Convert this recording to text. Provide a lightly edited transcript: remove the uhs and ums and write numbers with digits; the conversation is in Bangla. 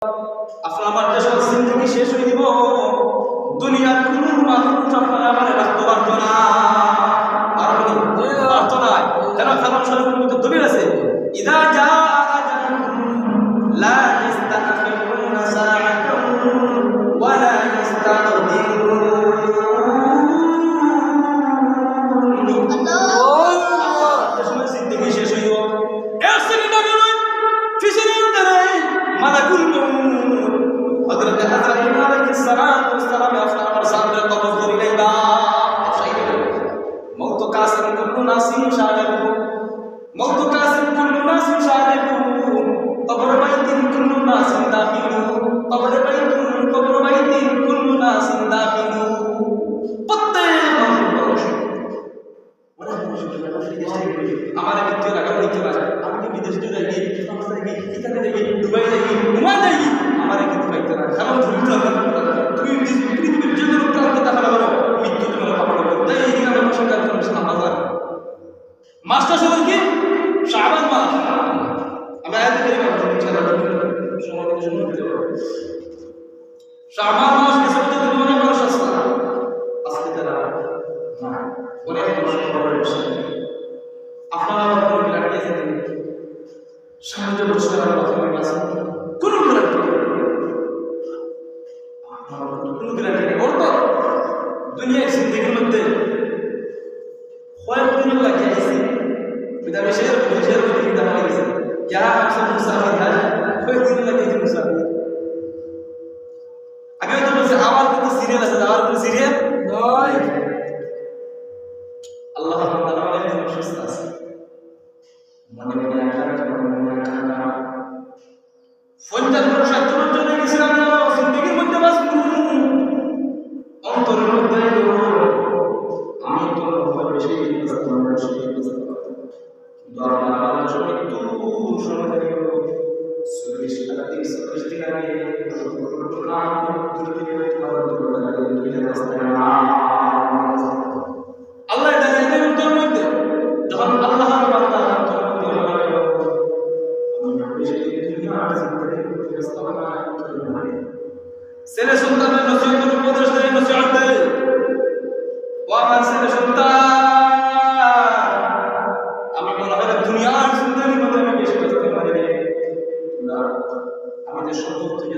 আপনার আমার দেশের জিন্দগি শেষ হয়ে দিব, দুনিয়ার কোন মানুষ আপনার আমার রাখতে পারতো না, পারতো না। কেন? কারণ শরীফের মধ্যে দলিল আছে, ইদা জা আজালুহুম লা ইস্তাখিরুনা সাআতান ওয়া লা ইস্তাকদিরুন। জিন্দগি শেষ হইব, এক সেকেন্ড আগে নয়, পিছনে দাঁড়াই মালাকুল মউত হযরত আজরাইল আলাইহিস সালাতু ওয়াস সালাম আপনার আমার সামনে কবজ করে লইবা। মউত কাসিম কুল্লু নাসিম শারিকু, মউত কাসিম কুল্লু নাসিম শারিকু, কবর বাইতিন কুল্লু নাসিম দাখিলু, কবর বাইতিন কুল্লু নাসিম দাখিলু। প্রত্যেক মানুষ আমার মৃত্যু রাখা হইতে পারে, আমি কি বিদেশ যাই, ইতালি যাই, দুবাই যাই, ওমান যাই, আমার কিন্তু পাইতে না। কারণ তুমি পৃথিবীর যে কোনো প্রান্তে দেখা পারো, মৃত্যু তোমার পাবো। তাই এই দিকে আমার সরকার নামাজ মাসটা সময় কি শাবান মাস, আমি আয়াতে করি শাবান মাস কিছু তো মনে মানুষ আসছে না, আজকে তারা অনেক মানুষ খবর এসেছে। আপনারা কোনো গ্যারান্টি আছে সাহায্য করছে না, আপনার কাছে কোনো গ্যারান্টি বলতো দুনিয়ার জিন্দগির মধ্যে কয়েকদিন লাগে আইসি বিদেশের বিদেশের মধ্যে কিন্তু হয়ে গেছে যারা আসলে মুসাফির হয়, কয়েকদিন লাগে মুসাফির। আগে তো বলছে আমার কিন্তু সিরিয়াল আছে, আমার কোনো সিরিয়াল নয়। আল্লাহ আমাদের জন্য সুস্থ আছে, মনে মনে ফোনটা ধরো 70 চলে গেছিলাম, জিন্দগির মধ্যে বাঁচবো, অন্তরের মধ্যে আমি তো বেশি কিন্তু আমার সময় একটু সময় লাগে 40 দিন আগে আল্লাহ ডাইরেক্ট অন্তরের মধ্যে যখন আল্লাহ ছেলে সন্তানের নসিহতের উপদেশ দেয়, নসিহত দেয়, ও আমার ছেলে সন্তান, আমি মনে হয় দুনিয়ার জিন্দগির মধ্যে আমি বেশি ব্যস্ত পারি, আমি যে সম্পদ থেকে